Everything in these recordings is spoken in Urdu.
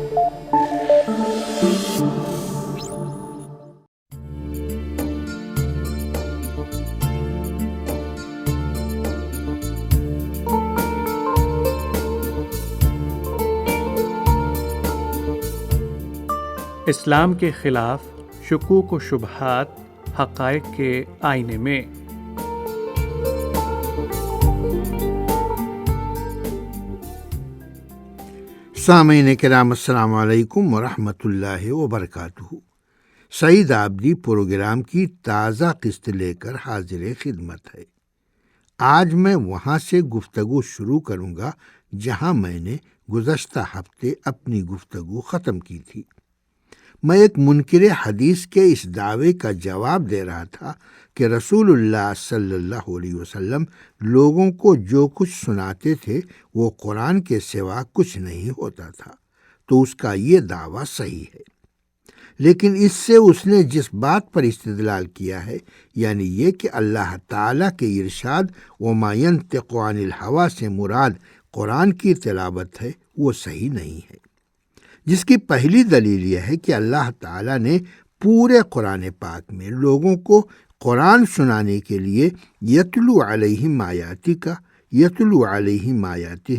اسلام کے خلاف شکوک و شبہات حقائق کے آئینے میں۔ سامعین کرام السلام علیکم ورحمۃ اللہ وبرکاتہ۔ سعید آبدی پروگرام کی تازہ قسط لے کر حاضر خدمت ہے۔ آج میں وہاں سے گفتگو شروع کروں گا جہاں میں نے گزشتہ ہفتے اپنی گفتگو ختم کی تھی۔ میں ایک منکر حدیث کے اس دعوے کا جواب دے رہا تھا کہ رسول اللہ صلی اللہ علیہ وسلم لوگوں کو جو کچھ سناتے تھے وہ قرآن کے سوا کچھ نہیں ہوتا تھا، تو اس کا یہ دعویٰ صحیح ہے۔ لیکن اس سے اس نے جس بات پر استدلال کیا ہے، یعنی یہ کہ اللہ تعالیٰ کے ارشاد وَمَا يَنطِقُ عَنِ الْهَوَىٰ سے مراد قرآن کی تلاوت ہے، وہ صحیح نہیں ہے۔ جس کی پہلی دلیل یہ ہے کہ اللہ تعالیٰ نے پورے قرآن پاک میں لوگوں کو قرآن سنانے کے لیے یتلو علیہم آیاتی کا، یتلو علیہم آیاتہ،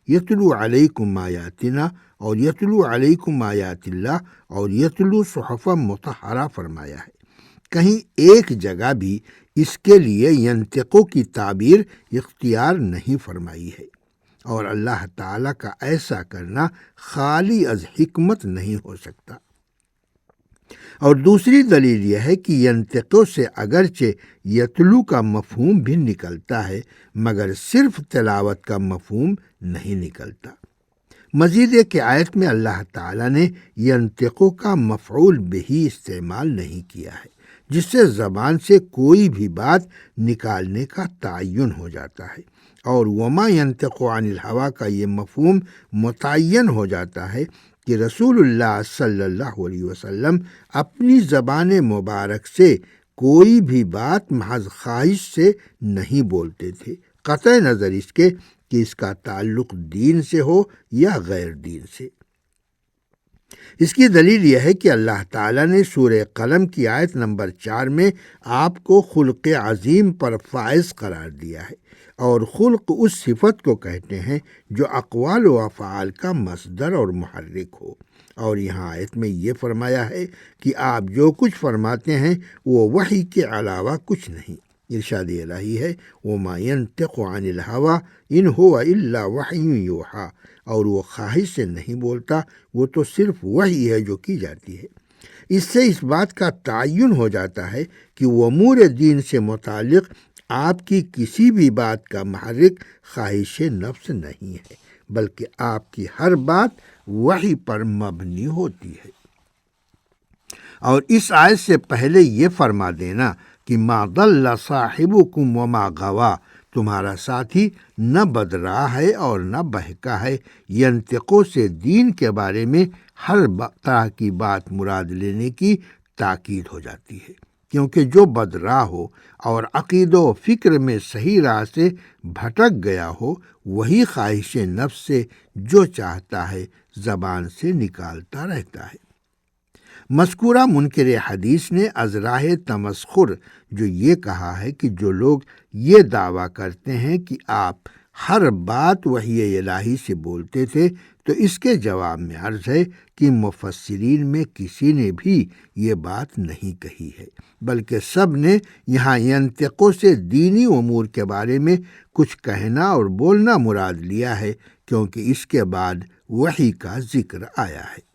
یتلو علیکم آیاتنا اور یتلو علیکم آیات اللہ اور یتلو صحفا مطہرہ فرمایا ہے۔ کہیں ایک جگہ بھی اس کے لیے ینطقو کی تعبیر اختیار نہیں فرمائی ہے، اور اللہ تعالیٰ کا ایسا کرنا خالی از حکمت نہیں ہو سکتا۔ اور دوسری دلیل یہ ہے کہ ینطقو سے اگرچہ یتلو کا مفہوم بھی نکلتا ہے، مگر صرف تلاوت کا مفہوم نہیں نکلتا۔ مزید ایک آیت میں اللہ تعالیٰ نے ینطقو کا مفعول بہی استعمال نہیں کیا ہے، جس سے زبان سے کوئی بھی بات نکالنے کا تعین ہو جاتا ہے، اور وما ينطق عن الهوى کا یہ مفہوم متعین ہو جاتا ہے کہ رسول اللہ صلی اللہ علیہ وسلم اپنی زبان مبارک سے کوئی بھی بات محض خواہش سے نہیں بولتے تھے، قطع نظر اس کے کہ اس کا تعلق دین سے ہو یا غیر دین سے۔ اس کی دلیل یہ ہے کہ اللہ تعالیٰ نے سورہ قلم کی آیت نمبر 4 میں آپ کو خلق عظیم پر فائز قرار دیا ہے، اور خلق اس صفت کو کہتے ہیں جو اقوال و افعال کا مصدر اور محرک ہو، اور یہاں آیت میں یہ فرمایا ہے کہ آپ جو کچھ فرماتے ہیں وہ وحی کے علاوہ کچھ نہیں۔ ارشاد الہی ہے وَمَا يَنطِقُ عَنِ الْهَوَىٰ إِنْ هُوَ إِلَّا وَحْيٌ يُوحَىٰ، اور وہ خواہش سے نہیں بولتا، وہ تو صرف وحی ہے جو کی جاتی ہے۔ اس سے اس بات کا تعین ہو جاتا ہے کہ وہ امور دین سے متعلق آپ کی کسی بھی بات کا محرک خواہش نفس نہیں ہے، بلکہ آپ کی ہر بات وحی پر مبنی ہوتی ہے۔ اور اس آیت سے پہلے یہ فرما دینا کہ ما ضل صاحبکم وما غوا، تمہارا ساتھی نہ بدراہ ہے اور نہ بہکا ہے، ینطقو سے دین کے بارے میں ہر طرح کی بات مراد لینے کی تاکید ہو جاتی ہے، کیونکہ جو بدراہ ہو اور عقید و فکر میں صحیح راہ سے بھٹک گیا ہو، وہی خواہش نفس سے جو چاہتا ہے زبان سے نکالتا رہتا ہے۔ مذکورہ منکر حدیث نے از راہ تمسخر جو یہ کہا ہے کہ جو لوگ یہ دعویٰ کرتے ہیں کہ آپ ہر بات وحی الہی سے بولتے تھے، تو اس کے جواب میں عرض ہے کہ مفسرین میں کسی نے بھی یہ بات نہیں کہی ہے، بلکہ سب نے یہاں ینطقو سے دینی امور کے بارے میں کچھ کہنا اور بولنا مراد لیا ہے، کیونکہ اس کے بعد وحی کا ذکر آیا ہے۔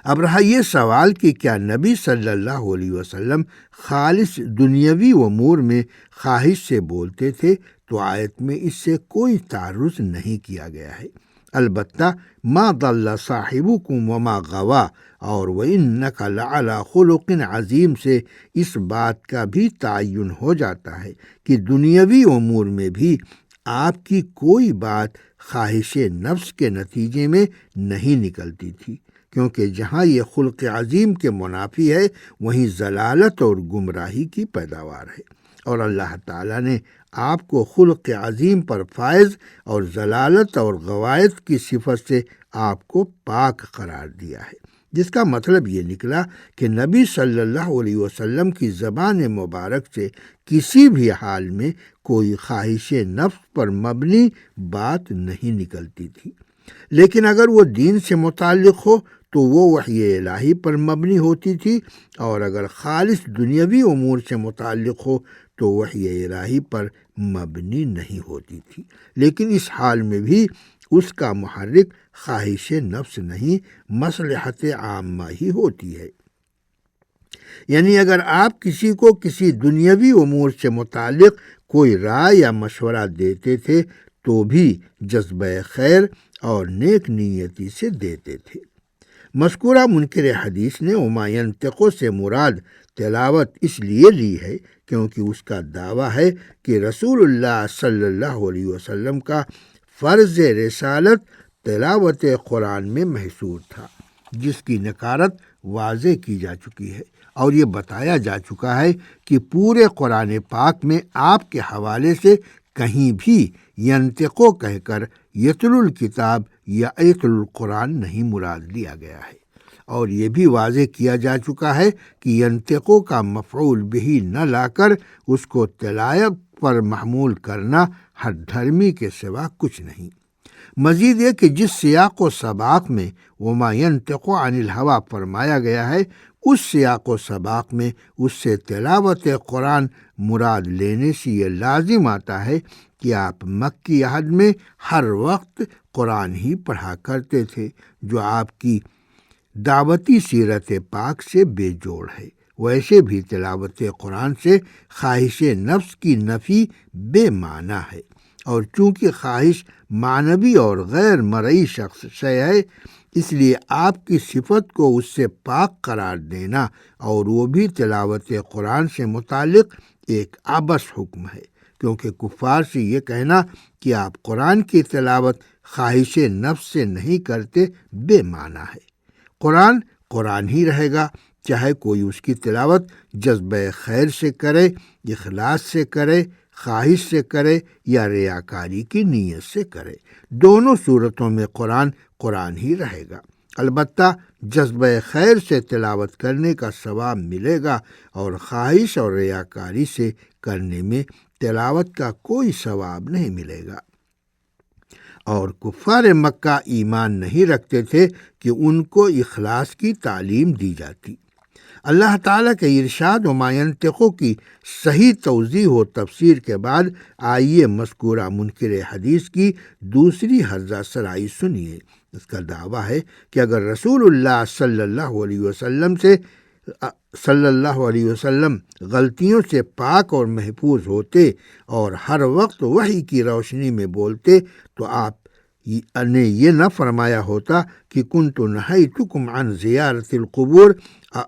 اب رہا یہ سوال کہ کیا نبی صلی اللہ علیہ وسلم خالص دنیاوی امور میں خواہش سے بولتے تھے، تو آیت میں اس سے کوئی تعرض نہیں کیا گیا ہے۔ البتہ ما ضل صاحبکم وما غوا اور وَإِنَّكَ لَعَلَىٰ خُلُقٍ عظیم سے اس بات کا بھی تعین ہو جاتا ہے کہ دنیاوی امور میں بھی آپ کی کوئی بات خواہش نفس کے نتیجے میں نہیں نکلتی تھی، کیونکہ جہاں یہ خلق عظیم کے منافی ہے، وہیں ضلالت اور گمراہی کی پیداوار ہے، اور اللہ تعالیٰ نے آپ کو خلق عظیم پر فائز اور ضلالت اور غوایت کی صفت سے آپ کو پاک قرار دیا ہے، جس کا مطلب یہ نکلا کہ نبی صلی اللہ علیہ وسلم کی زبان مبارک سے کسی بھی حال میں کوئی خواہش نفس پر مبنی بات نہیں نکلتی تھی، لیکن اگر وہ دین سے متعلق ہو تو وہ وحی الہی پر مبنی ہوتی تھی، اور اگر خالص دنیاوی امور سے متعلق ہو تو وحی الہی پر مبنی نہیں ہوتی تھی، لیکن اس حال میں بھی اس کا محرک خواہش نفس نہیں، مصلحت عامہ ہی ہوتی ہے۔ یعنی اگر آپ کسی کو کسی دنیاوی امور سے متعلق کوئی رائے یا مشورہ دیتے تھے تو بھی جذبہ خیر اور نیک نیتی سے دیتے تھے۔ مذکورہ منکر حدیث نے وما ینطق سے مراد تلاوت اس لیے لی ہے کیونکہ اس کا دعویٰ ہے کہ رسول اللہ صلی اللہ علیہ وسلم کا فرض رسالت تلاوت قرآن میں محصور تھا، جس کی نکارت واضح کی جا چکی ہے، اور یہ بتایا جا چکا ہے کہ پورے قرآن پاک میں آپ کے حوالے سے کہیں بھی ینطقو کہہ کر یتل الکتاب یا ایتل القرآن نہیں مراد لیا گیا ہے، اور یہ بھی واضح کیا جا چکا ہے کہ ینطقو کا مفعول بہ نہ لا کر اس کو تلاوت پر محمول کرنا ہر دھرمی کے سوا کچھ نہیں۔ مزید یہ کہ جس سیاق و سباق میں وما ینطق عن الہویٰ فرمایا گیا ہے، اس سیاق و سباق میں اس سے تلاوت قرآن مراد لینے سے یہ لازم آتا ہے کہ آپ مکی عہد میں ہر وقت قرآن ہی پڑھا کرتے تھے، جو آپ کی دعوتی سیرت پاک سے بے جوڑ ہے۔ ویسے بھی تلاوت قرآن سے خواہش نفس کی نفی بے معنی ہے، اور چونکہ خواہش معنوی اور غیر مرئی شخص شے ہے، اس لیے آپ کی صفت کو اس سے پاک قرار دینا اور وہ بھی تلاوت قرآن سے متعلق ایک عبث حکم ہے، کیونکہ کفار سے یہ کہنا کہ آپ قرآن کی تلاوت خواہش نفس سے نہیں کرتے بے معنی ہے۔ قرآن قرآن ہی رہے گا، چاہے کوئی اس کی تلاوت جذبہ خیر سے کرے، اخلاص سے کرے، خواہش سے کرے یا ریاکاری کی نیت سے کرے، دونوں صورتوں میں قرآن قرآن ہی رہے گا۔ البتہ جذبہ خیر سے تلاوت کرنے کا ثواب ملے گا، اور خواہش اور ریاکاری سے کرنے میں تلاوت کا کوئی ثواب نہیں ملے گا۔ اور کفار مکہ ایمان نہیں رکھتے تھے کہ ان کو اخلاص کی تعلیم دی جاتی۔ اللہ تعالیٰ کے ارشاد وما ینطق کی صحیح توضیح و تفسیر کے بعد آئیے مذکورہ منکر حدیث کی دوسری حرزہ سرائی سنیے۔ اس کا دعویٰ ہے کہ اگر رسول اللہ صلی اللہ علیہ وسلم غلطیوں سے پاک اور محفوظ ہوتے اور ہر وقت وحی کی روشنی میں بولتے تو آپ نے یہ نہ فرمایا ہوتا کہ کنت نہیتکم عن زیارت القبور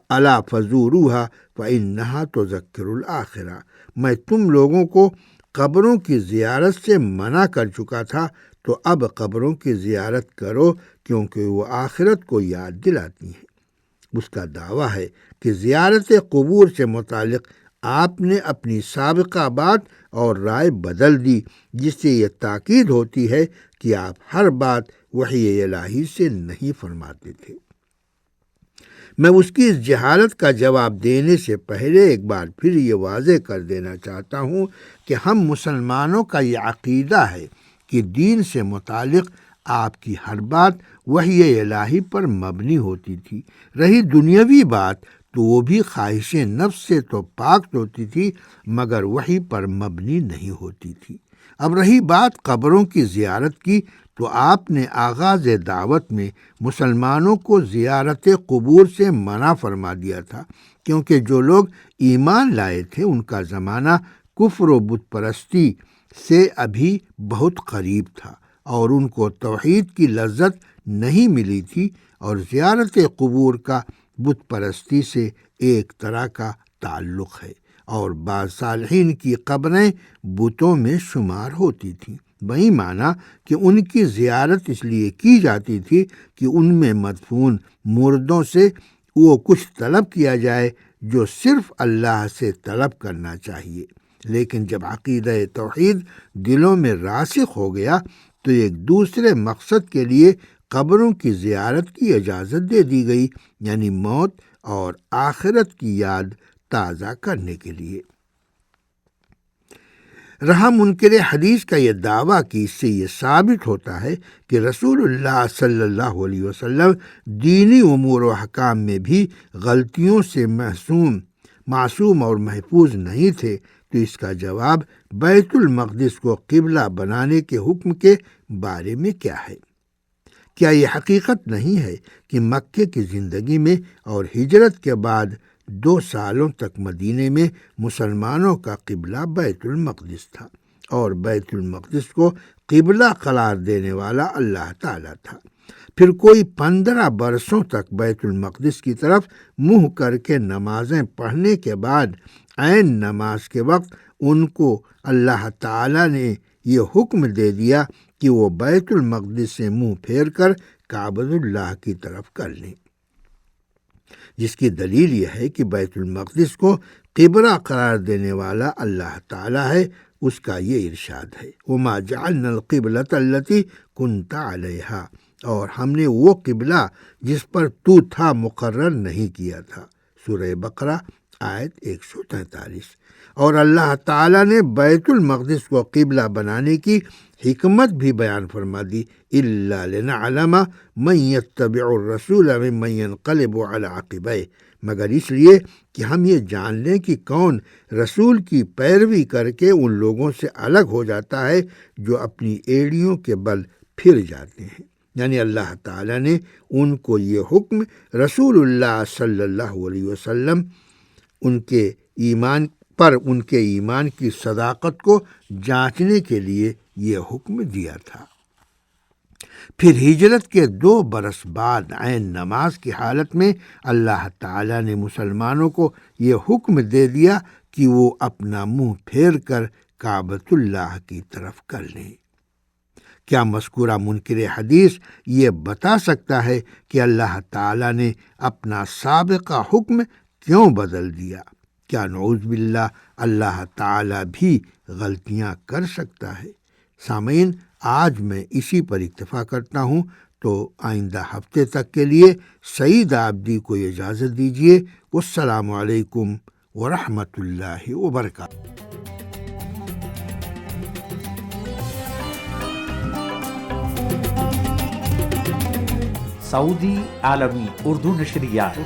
الا فزوروها فانها تذکر الآخرہ، میں تم لوگوں کو قبروں کی زیارت سے منع کر چکا تھا، تو اب قبروں کی زیارت کرو کیونکہ وہ آخرت کو یاد دلاتی ہیں۔ اس کا دعویٰ ہے کہ زیارت قبور سے متعلق آپ نے اپنی سابقہ بات اور رائے بدل دی، جس سے یہ تاکید ہوتی ہے کہ آپ ہر بات وحی الہی سے نہیں فرماتے تھے۔ میں اس کی اس جہالت کا جواب دینے سے پہلے ایک بار پھر یہ واضح کر دینا چاہتا ہوں کہ ہم مسلمانوں کا یہ عقیدہ ہے کہ دین سے متعلق آپ کی ہر بات وحی الہی پر مبنی ہوتی تھی۔ رہی دنیاوی بات تو وہ بھی خواہش نفس سے تو پاک ہوتی تھی، مگر وحی پر مبنی نہیں ہوتی تھی۔ اب رہی بات قبروں کی زیارت کی، تو آپ نے آغاز دعوت میں مسلمانوں کو زیارت قبور سے منع فرما دیا تھا، کیونکہ جو لوگ ایمان لائے تھے ان کا زمانہ کفر و بت پرستی سے ابھی بہت قریب تھا، اور ان کو توحید کی لذت نہیں ملی تھی، اور زیارت قبور کا بت پرستی سے ایک طرح کا تعلق ہے، اور بعض صالحین کی قبریں بتوں میں شمار ہوتی تھیں۔ وہی معنی کہ ان کی زیارت اس لیے کی جاتی تھی کہ ان میں مدفون مردوں سے وہ کچھ طلب کیا جائے جو صرف اللہ سے طلب کرنا چاہیے۔ لیکن جب عقیدہ توحید دلوں میں راسخ ہو گیا تو ایک دوسرے مقصد کے لیے قبروں کی زیارت کی اجازت دے دی گئی، یعنی موت اور آخرت کی یاد تازہ کرنے کے لیے۔ رہا منکر حدیث کا یہ دعویٰ کہ اس سے یہ ثابت ہوتا ہے کہ رسول اللہ صلی اللہ علیہ وسلم دینی امور و احکام میں بھی غلطیوں سے معصوم اور محفوظ نہیں تھے، تو اس کا جواب بیت المقدس کو قبلہ بنانے کے حکم کے بارے میں کیا ہے؟ کیا یہ حقیقت نہیں ہے کہ مکے کی زندگی میں اور ہجرت کے بعد 2 سالوں تک مدینے میں مسلمانوں کا قبلہ بیت المقدس تھا، اور بیت المقدس کو قبلہ قرار دینے والا اللہ تعالیٰ تھا؟ پھر کوئی 15 برسوں تک بیت المقدس کی طرف منہ کر کے نمازیں پڑھنے کے بعد عین نماز کے وقت ان کو اللہ تعالیٰ نے یہ حکم دے دیا کہ وہ بیت المقدس سے منہ پھیر کر کعبۃ اللہ کی طرف کر لیں، جس کی دلیل یہ ہے کہ بیت المقدس کو قبلہ قرار دینے والا اللہ تعالیٰ ہے۔ اس کا یہ ارشاد ہے، وَمَا جَعَلْنَا الْقِبْلَةَ الَّتِي كُنْتَ عَلَيْهَا، اور ہم نے وہ قبلہ جس پر تو تھا مقرر نہیں کیا تھا۔ سورہ بقرہ آیت 143۔ اور اللہ تعالیٰ نے بیت المقدس کو قبلہ بنانے کی حکمت بھی بیان فرما دی، إِلَّا لِنَعْلَمَ مَن يَتَّبِعُ الرَّسُولَ مِمَّن يَنقَلِبُ عَلَى عَقِبَيْهِ، مگر اس لیے کہ ہم یہ جان لیں کہ کون رسول کی پیروی کر کے ان لوگوں سے الگ ہو جاتا ہے جو اپنی ایڑیوں کے بل پھر جاتے ہیں۔ یعنی اللہ تعالیٰ نے ان کو یہ حکم رسول اللہ صلی اللہ علیہ وسلم ان کے ایمان کی صداقت کو جانچنے کے لیے یہ حکم دیا تھا۔ پھر ہجرت کے 2 برس بعد عین نماز کی حالت میں اللہ تعالیٰ نے مسلمانوں کو یہ حکم دے دیا کہ وہ اپنا منہ پھیر کر کعبۃ اللہ کی طرف کر لیں۔ کیا مذکورہ منکر حدیث یہ بتا سکتا ہے کہ اللہ تعالیٰ نے اپنا سابقہ حکم کیوں بدل دیا؟ کیا نعوذ باللہ اللہ تعالیٰ بھی غلطیاں کر سکتا ہے؟ سامعین، آج میں اسی پر اکتفا کرتا ہوں، تو آئندہ ہفتے تک کے لیے سعید عابدی کو اجازت دیجیے۔ والسلام علیکم ورحمۃ اللہ وبرکاتہ۔ سعودی عالمی اردو نشریات